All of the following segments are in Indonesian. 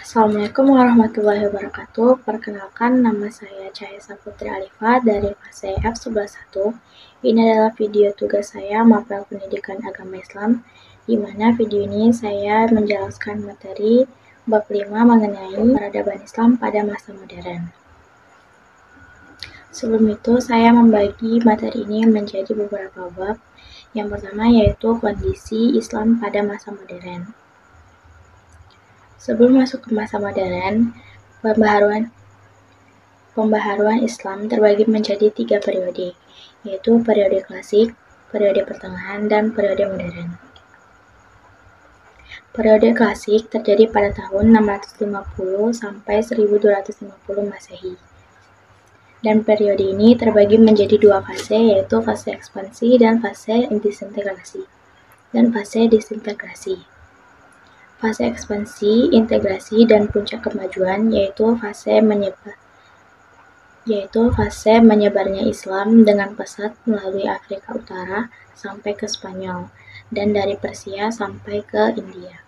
Assalamualaikum warahmatullahi wabarakatuh. Perkenalkan, nama saya Cahaya Saputri Alifa dari fase F111. Ini adalah video tugas saya Mapel Pendidikan Agama Islam, di mana video ini saya menjelaskan materi bab 5 mengenai peradaban Islam pada masa modern. Sebelum itu, saya membagi materi ini menjadi beberapa bab. Yang pertama yaitu kondisi Islam pada masa modern. Sebelum masuk ke masa modern, pembaharuan Islam terbagi menjadi 3 periode, yaitu periode klasik, periode pertengahan, dan periode modern. Periode klasik terjadi pada tahun 650 sampai 1250 Masehi. Dan periode ini terbagi menjadi 2 fase, yaitu fase ekspansi dan fase disintegrasi. Fase ekspansi, integrasi, dan puncak kemajuan yaitu fase menyebarnya Islam dengan pesat melalui Afrika Utara sampai ke Spanyol dan dari Persia sampai ke India.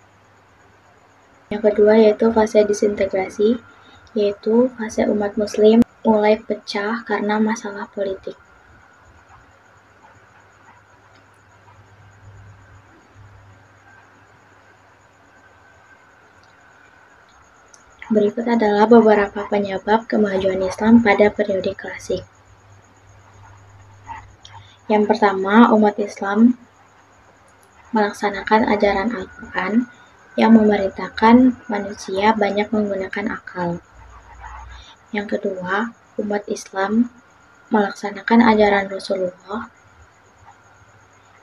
Yang kedua yaitu fase disintegrasi, yaitu fase umat muslim mulai pecah karena masalah politik. Berikut adalah beberapa penyebab kemajuan Islam pada periode klasik. Yang pertama, umat Islam melaksanakan ajaran Al-Quran yang memerintahkan manusia banyak menggunakan akal. Yang kedua, umat Islam melaksanakan ajaran Rasulullah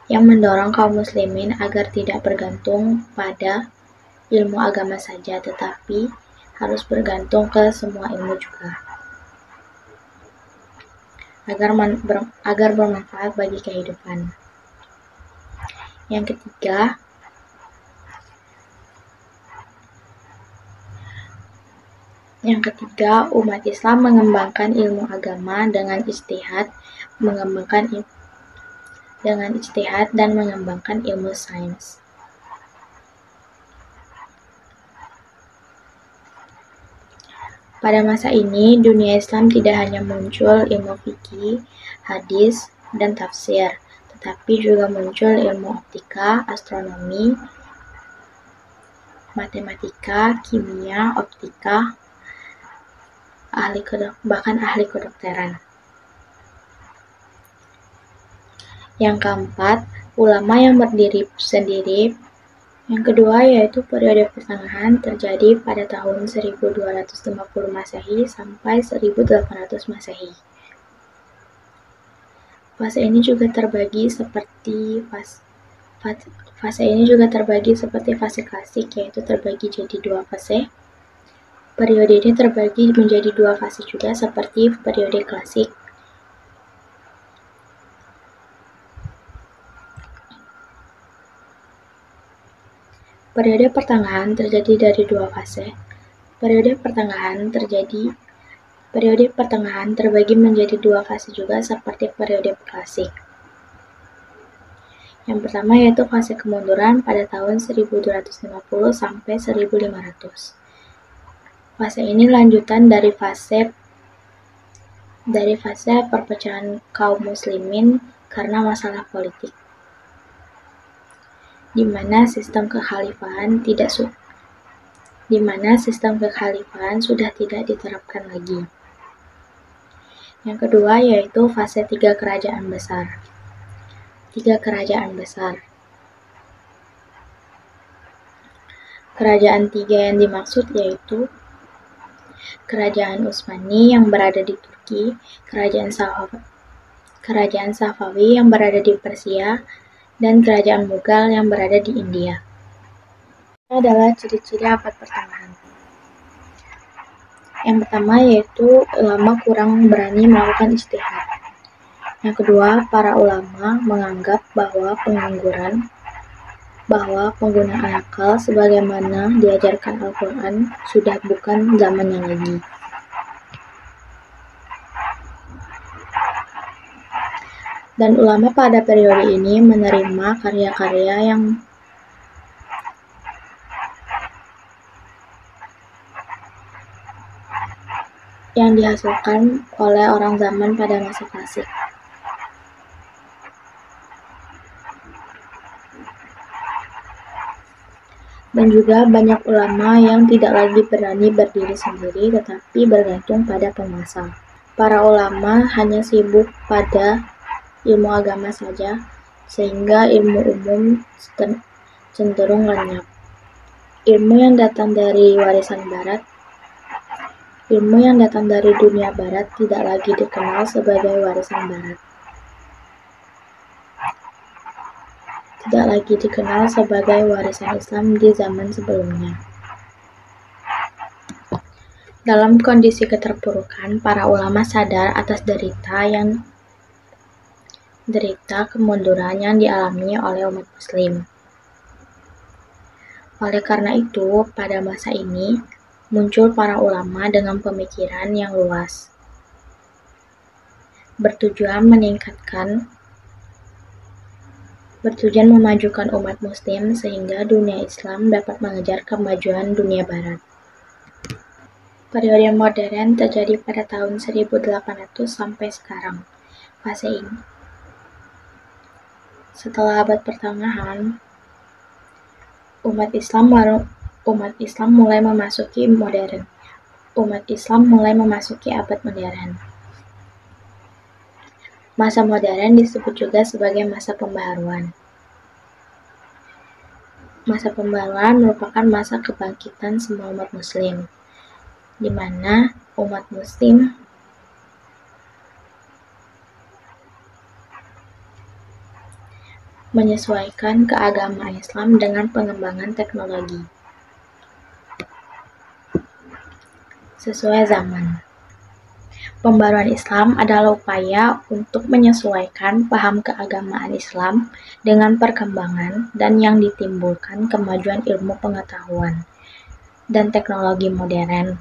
yang mendorong kaum muslimin agar tidak bergantung pada ilmu agama saja, tetapi harus bergantung ke semua ilmu juga, agar bermanfaat bagi kehidupan. Yang ketiga, umat Islam mengembangkan ilmu agama dengan ijtihad dan mengembangkan ilmu sains. Pada masa ini, dunia Islam tidak hanya muncul ilmu fikih, hadis, dan tafsir, tetapi juga muncul ilmu optika, astronomi, matematika, kimia, optika, bahkan ahli kedokteran. Yang keempat, ulama yang berdiri sendiri. Yang kedua yaitu periode pertengahan terjadi pada tahun 1250 Masehi sampai 1800 Masehi. Fase ini juga terbagi seperti fase klasik, yaitu terbagi jadi 2 fase. Periode ini terbagi menjadi 2 fase juga seperti periode klasik. Periode pertengahan terjadi dari 2 fase. Periode pertengahan terbagi menjadi 2 fase juga seperti periode klasik. Yang pertama yaitu fase kemunduran pada tahun 1250 sampai 1500. Fase ini lanjutan dari fase perpecahan kaum muslimin karena masalah politik, di mana sistem kekhalifahan sudah tidak diterapkan lagi. Yang kedua yaitu fase 3 kerajaan besar. Kerajaan 3 yang dimaksud yaitu Kerajaan Utsmani yang berada di Turki, Kerajaan Safawi yang berada di Persia, dan Kerajaan Mughal yang berada di India. Ini adalah ciri-ciri abad pertengahan. Yang pertama yaitu ulama kurang berani melakukan ijtihad. Yang kedua, para ulama menganggap bahwa penggunaan akal sebagaimana diajarkan Al-Quran sudah bukan zamannya lagi. Dan ulama pada periode ini menerima karya-karya yang yang dihasilkan oleh orang zaman pada masa klasik. Dan juga banyak ulama yang tidak lagi berani berdiri sendiri tetapi bergantung pada penguasa. Para ulama hanya sibuk pada ilmu agama saja, sehingga ilmu umum cenderung lenyap. Ilmu yang datang dari warisan barat, ilmu yang datang dari dunia barat tidak lagi dikenal sebagai warisan barat. Tidak lagi dikenal sebagai warisan Islam di zaman sebelumnya. Dalam kondisi keterpurukan, para ulama sadar atas derita kemunduran yang dialami oleh umat Muslim. Oleh karena itu, pada masa ini muncul para ulama dengan pemikiran yang luas, bertujuan memajukan umat Muslim sehingga dunia Islam dapat mengejar kemajuan dunia Barat. Periode modern terjadi pada tahun 1800 sampai sekarang. Fase ini, setelah abad pertengahan, umat Islam mulai memasuki abad modern. Masa modern disebut juga sebagai masa pembaharuan. Masa pembaharuan merupakan masa kebangkitan semua umat Muslim, di mana umat Muslim menyesuaikan keagamaan Islam dengan pengembangan teknologi sesuai zaman. Pembaruan Islam adalah upaya untuk menyesuaikan paham keagamaan Islam dengan perkembangan dan yang ditimbulkan kemajuan ilmu pengetahuan dan teknologi modern.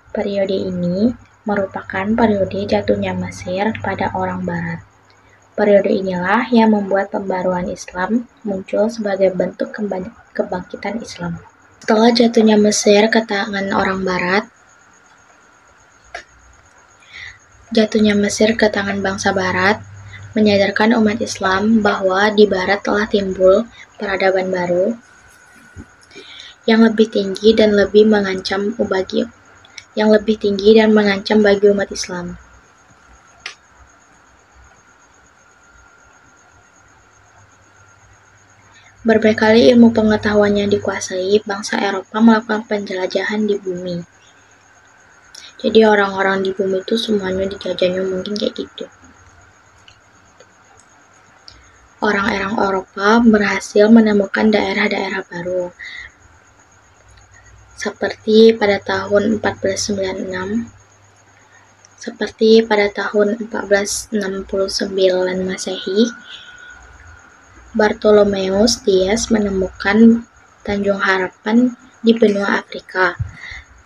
Periode ini merupakan periode jatuhnya Mesir pada orang Barat. Periode inilah yang membuat pembaruan Islam muncul sebagai bentuk kebangkitan Islam. Setelah jatuhnya Mesir ke tangan orang Barat, bangsa Barat menyadarkan umat Islam bahwa di Barat telah timbul peradaban baru yang lebih tinggi dan mengancam bagi umat Islam. Berbagai ilmu pengetahuan yang dikuasai, bangsa Eropa melakukan penjelajahan di bumi. Jadi orang-orang di bumi itu semuanya dijajahnya mungkin kayak gitu. Orang-orang Eropa berhasil menemukan daerah-daerah baru. Seperti pada tahun 1469 Masehi, Bartholomeus Dias menemukan Tanjung Harapan di benua Afrika.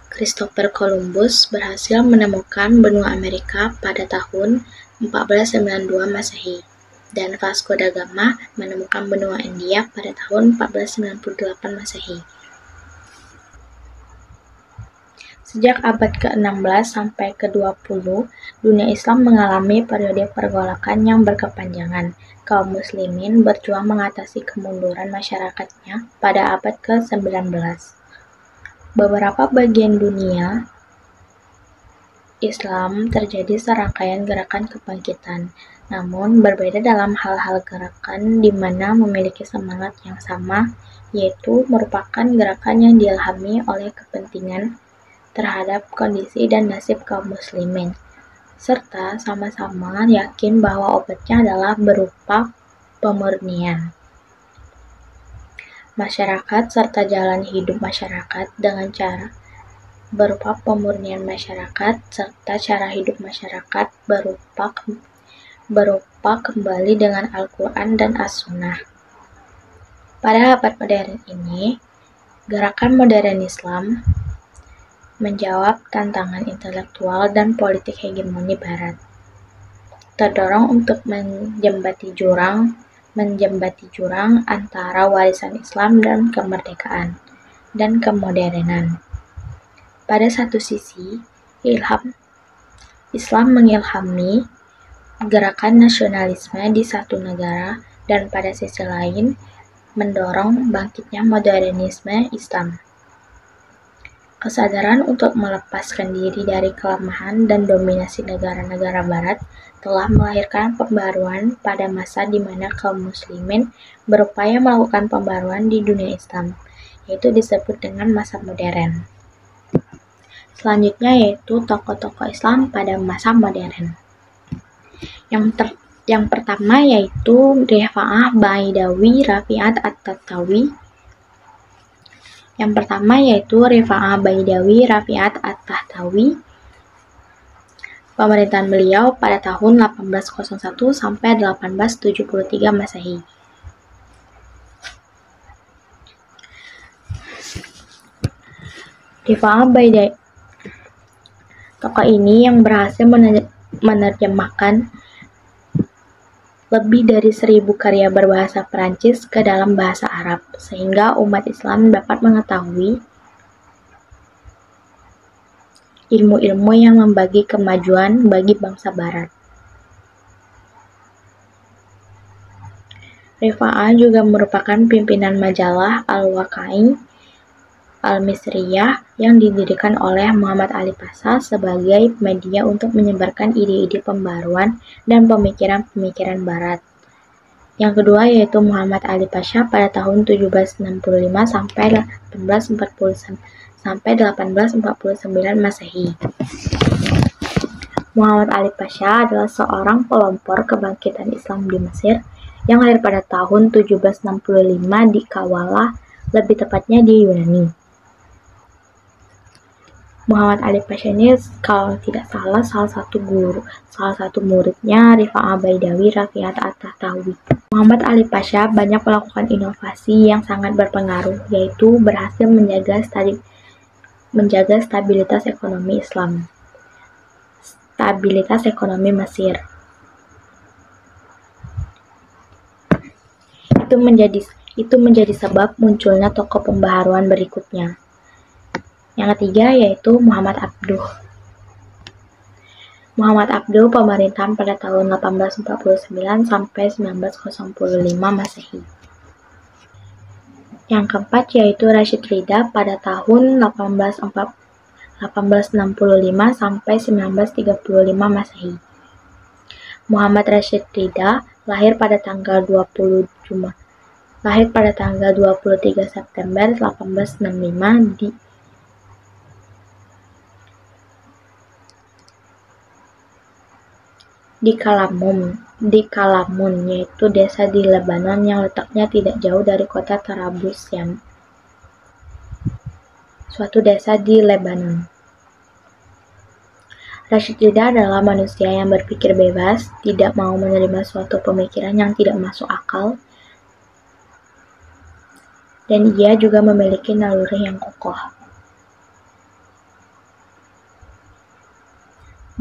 Christopher Columbus berhasil menemukan benua Amerika pada tahun 1492 Masehi, dan Vasco da Gama menemukan benua India pada tahun 1498 Masehi. Sejak abad ke-16 sampai ke-20, dunia Islam mengalami periode pergolakan yang berkepanjangan. Kaum muslimin berjuang mengatasi kemunduran masyarakatnya pada abad ke-19. Beberapa bagian dunia Islam terjadi serangkaian gerakan kebangkitan, namun berbeda dalam hal-hal gerakan di mana memiliki semangat yang sama, yaitu merupakan gerakan yang diilhami oleh kepentingan terhadap kondisi dan nasib kaum muslimin, serta sama-sama yakin bahwa obatnya adalah berupa pemurnian masyarakat serta jalan hidup masyarakat dengan cara berupa pemurnian masyarakat serta cara hidup masyarakat berupa kembali dengan Al-Quran dan As-Sunnah. Pada abad modern ini, gerakan modern Islam menjawab tantangan intelektual dan politik hegemoni Barat, terdorong untuk menjembati jurang antara warisan Islam dan kemerdekaan. dan kemodernan. Pada satu sisi, Islam mengilhami gerakan nasionalisme di satu negara, dan pada sisi lain mendorong bangkitnya modernisme Islam. Kesadaran untuk melepaskan diri dari kelemahan dan dominasi negara-negara barat telah melahirkan pembaruan pada masa di mana kaum muslimin berupaya melakukan pembaruan di dunia Islam, yaitu disebut dengan masa modern. Selanjutnya yaitu tokoh-tokoh Islam pada masa modern. Yang pertama yaitu Rifa'ah Baidawi Rafi'at At-Tahtawi. Pemerintahan beliau pada tahun 1801 sampai 1873 Masehi. Rifa'ah Baidawi, tokoh ini yang berhasil menerjemahkan lebih dari 1000 karya berbahasa Perancis ke dalam bahasa Arab, sehingga umat Islam dapat mengetahui ilmu-ilmu yang membagi kemajuan bagi bangsa Barat. Rifa'ah juga merupakan pimpinan majalah Al-Waqai' Al-Misriyah yang didirikan oleh Muhammad Ali Pasha sebagai media untuk menyebarkan ide-ide pembaruan dan pemikiran-pemikiran Barat. Yang kedua yaitu Muhammad Ali Pasha pada tahun 1765 sampai 1849 Masehi. Muhammad Ali Pasha adalah seorang pelopor kebangkitan Islam di Mesir yang lahir pada tahun 1765 di Kawalah, lebih tepatnya di Yunani. Muhammad Ali Pasha ini kalau tidak salah salah satu muridnya Rifa'ah Baidawi Rafi'at At-Tahtawi. Muhammad Ali Pasha banyak melakukan inovasi yang sangat berpengaruh, yaitu berhasil menjaga stabilitas ekonomi Islam, stabilitas ekonomi Mesir. Itu menjadi sebab munculnya tokoh pembaharuan berikutnya. Yang ketiga yaitu Muhammad Abduh. Muhammad Abduh pemerintahan pada tahun 1849 sampai 1905 Masehi. Yang keempat yaitu Rashid Ridha pada tahun 1865 sampai 1935 Masehi. Muhammad Rashid Ridha lahir pada tanggal 23 September 1865 di Kalamun, yaitu desa di Lebanon yang letaknya tidak jauh dari kota Tarabus, suatu desa di Lebanon. Rashid Ridha adalah manusia yang berpikir bebas, tidak mau menerima suatu pemikiran yang tidak masuk akal, dan ia juga memiliki naluri yang kokoh.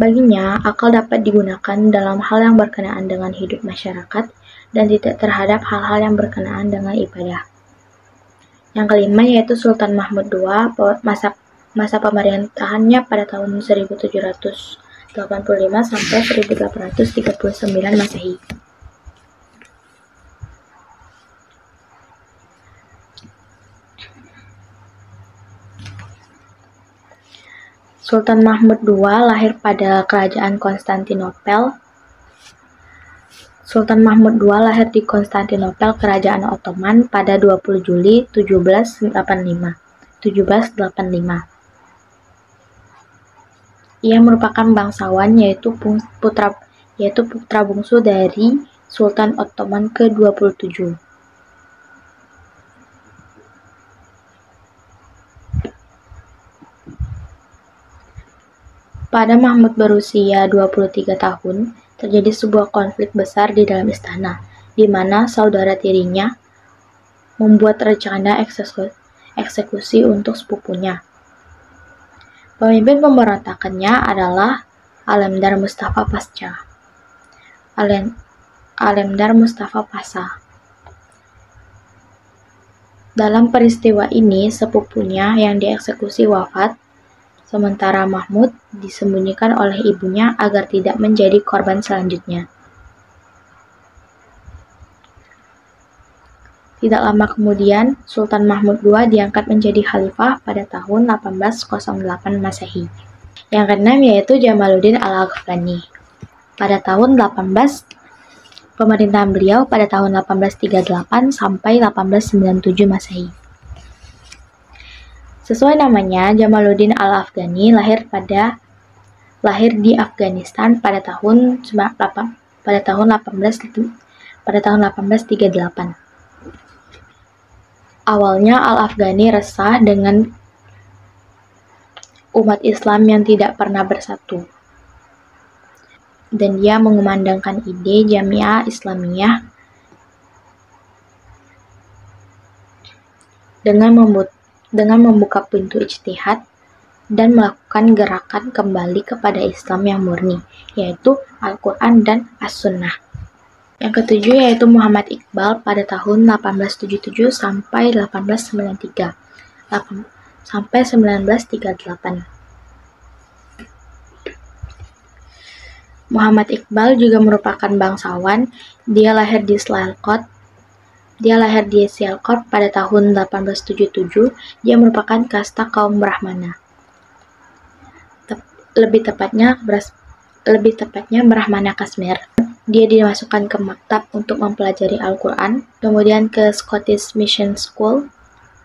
Baginya, akal dapat digunakan dalam hal yang berkenaan dengan hidup masyarakat dan tidak terhadap hal-hal yang berkenaan dengan ibadah. Yang kelima yaitu Sultan Mahmud II, masa pemerintahannya pada tahun 1785 sampai 1839 Masehi. Sultan Mahmud II lahir pada Kerajaan Konstantinopel. Sultan Mahmud II lahir di Konstantinopel, Kerajaan Ottoman pada 20 Juli 1785. Ia merupakan bangsawan yaitu putra bungsu dari Sultan Ottoman ke-27. Pada Mahmud berusia 23 tahun, terjadi sebuah konflik besar di dalam istana, di mana saudara tirinya membuat rencana eksekusi untuk sepupunya. Pemimpin pemberontakannya adalah Alemdar Mustafa Pasha. Dalam peristiwa ini, sepupunya yang dieksekusi wafat, sementara Mahmud disembunyikan oleh ibunya agar tidak menjadi korban selanjutnya. Tidak lama kemudian, Sultan Mahmud II diangkat menjadi khalifah pada tahun 1808 Masehi. Yang keenam yaitu Jamaluddin Al-Afghani. Pada tahun 18 pemerintahan beliau pada tahun 1838 sampai 1897 Masehi. Sesuai namanya, Jamaluddin Al-Afghani lahir di Afghanistan pada tahun 1838. Awalnya Al-Afghani resah dengan umat Islam yang tidak pernah bersatu, dan dia mengumandangkan ide Jamiah Islamiyah dengan membuka pintu ijtihad dan melakukan gerakan kembali kepada Islam yang murni, yaitu Al-Quran dan As-Sunnah. Yang ketujuh yaitu Muhammad Iqbal pada tahun 1877 sampai 1893 sampai 1938. Muhammad Iqbal juga merupakan bangsawan. Dia lahir di Sialkot pada tahun 1877. Dia merupakan kasta kaum Brahmana. Lebih tepatnya Brahmana Kashmir. Dia dimasukkan ke maktab untuk mempelajari Al-Quran, kemudian ke Scottish Mission School,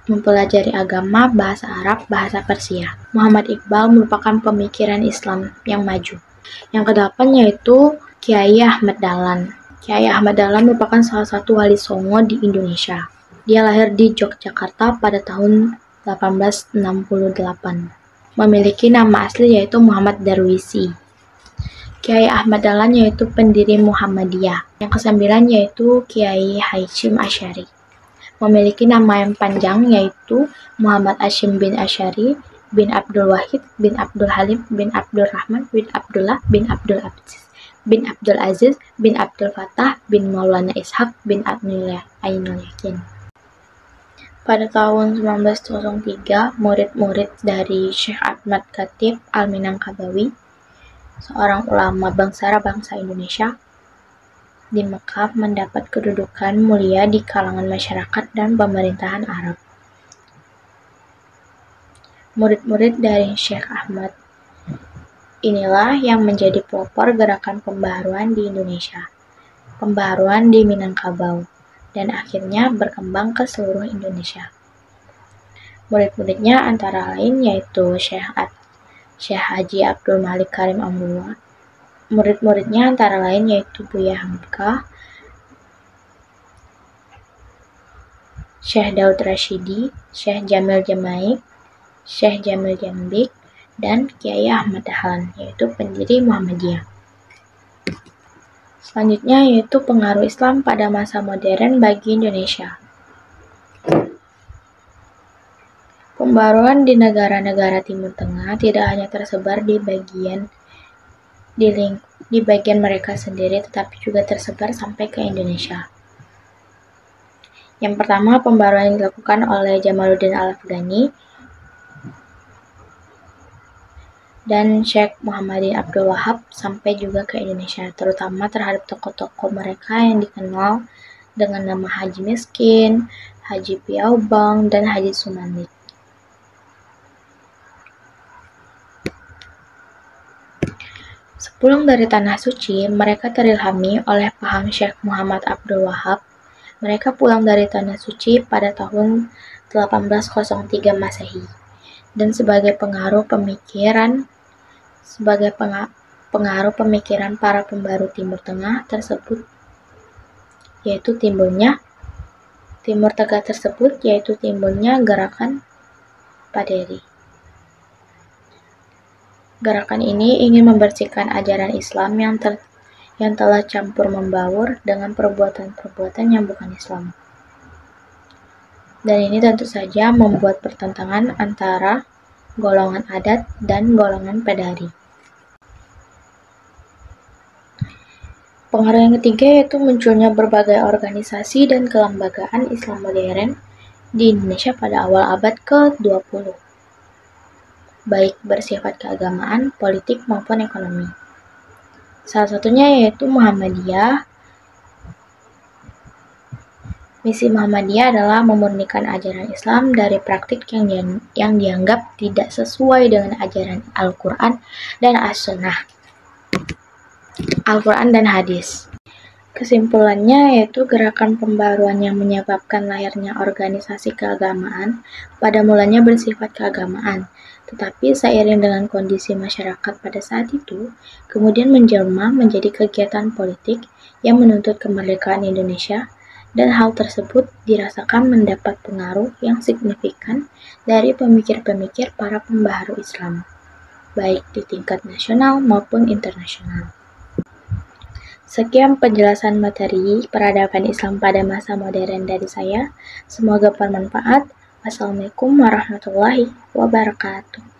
mempelajari agama, bahasa Arab, bahasa Persia. Muhammad Iqbal merupakan pemikiran Islam yang maju. Yang kedelapan yaitu Kiai Ahmad Dahlan. Kiai Ahmad Dahlan merupakan salah satu wali songo di Indonesia. Dia lahir di Yogyakarta pada tahun 1868. Memiliki nama asli yaitu Muhammad Darwisi. Kiai Ahmad Dahlan yaitu pendiri Muhammadiyah. Yang kesembilan yaitu Kiai Hasyim Asy'ari. Memiliki nama yang panjang yaitu Muhammad Hasyim bin Asy'ari bin Abdul Wahid bin Abdul Halim bin Abdul Rahman bin Abdullah bin Abdul Aziz bin Abdul Fattah bin Maulana Ishaq bin Ainul Yakin. Pada tahun 1903, murid-murid dari Syekh Ahmad Khatib Al-Minangkabawi, seorang ulama bangsa Indonesia, di Mekah mendapat kedudukan mulia di kalangan masyarakat dan pemerintahan Arab. Murid-murid dari Syekh Ahmad inilah yang menjadi pelopor gerakan pembaharuan di Indonesia, pembaharuan di Minangkabau, dan akhirnya berkembang ke seluruh Indonesia. Murid-muridnya antara lain yaitu Syekh Haji Abdul Malik Karim Amrullah. Murid-muridnya antara lain yaitu Buya Hamka, Syekh Daud Rashidi, Syekh Jamil Jamaik, Syekh Jamil Jambik, dan Kiai Ahmad Dahlan, yaitu pendiri Muhammadiyah. Selanjutnya yaitu pengaruh Islam pada masa modern bagi Indonesia. Pembaruan di negara-negara Timur Tengah tidak hanya tersebar di bagian mereka sendiri, tetapi juga tersebar sampai ke Indonesia. Yang pertama, pembaruan yang dilakukan oleh Jamaluddin Al-Afghani dan Syekh Muhammadin Abdul Wahab sampai juga ke Indonesia, terutama terhadap tokoh-tokoh mereka yang dikenal dengan nama Haji Miskin, Haji Piaubang, dan Haji Sumandi. Sepulang dari Tanah Suci, mereka terilhami oleh paham Syekh Muhammad Abdul Wahab. Mereka pulang dari Tanah Suci pada tahun 1803 Masehi, dan sebagai pengaruh pemikiran para pembaru Timur Tengah tersebut, yaitu timbulnya gerakan Paderi. Gerakan ini ingin membersihkan ajaran Islam yang telah campur membaur dengan perbuatan-perbuatan yang bukan Islam. Dan ini tentu saja membuat pertentangan antara golongan adat dan golongan Padari. Pengaruh yang ketiga yaitu munculnya berbagai organisasi dan kelembagaan Islam modern di Indonesia pada awal abad ke-20, baik bersifat keagamaan, politik, maupun ekonomi. Salah satunya yaitu Muhammadiyah. Misi Muhammadiyah adalah memurnikan ajaran Islam dari praktik yang dianggap tidak sesuai dengan ajaran Al-Quran dan As-Sunnah, Al-Quran dan Hadis. Kesimpulannya yaitu gerakan pembaruan yang menyebabkan lahirnya organisasi keagamaan pada mulanya bersifat keagamaan, tetapi seiring dengan kondisi masyarakat pada saat itu, kemudian menjelma menjadi kegiatan politik yang menuntut kemerdekaan Indonesia, dan hal tersebut dirasakan mendapat pengaruh yang signifikan dari pemikir-pemikir para pembaharu Islam, baik di tingkat nasional maupun internasional. Sekian penjelasan materi peradaban Islam pada masa modern dari saya. Semoga bermanfaat. Wassalamualaikum warahmatullahi wabarakatuh.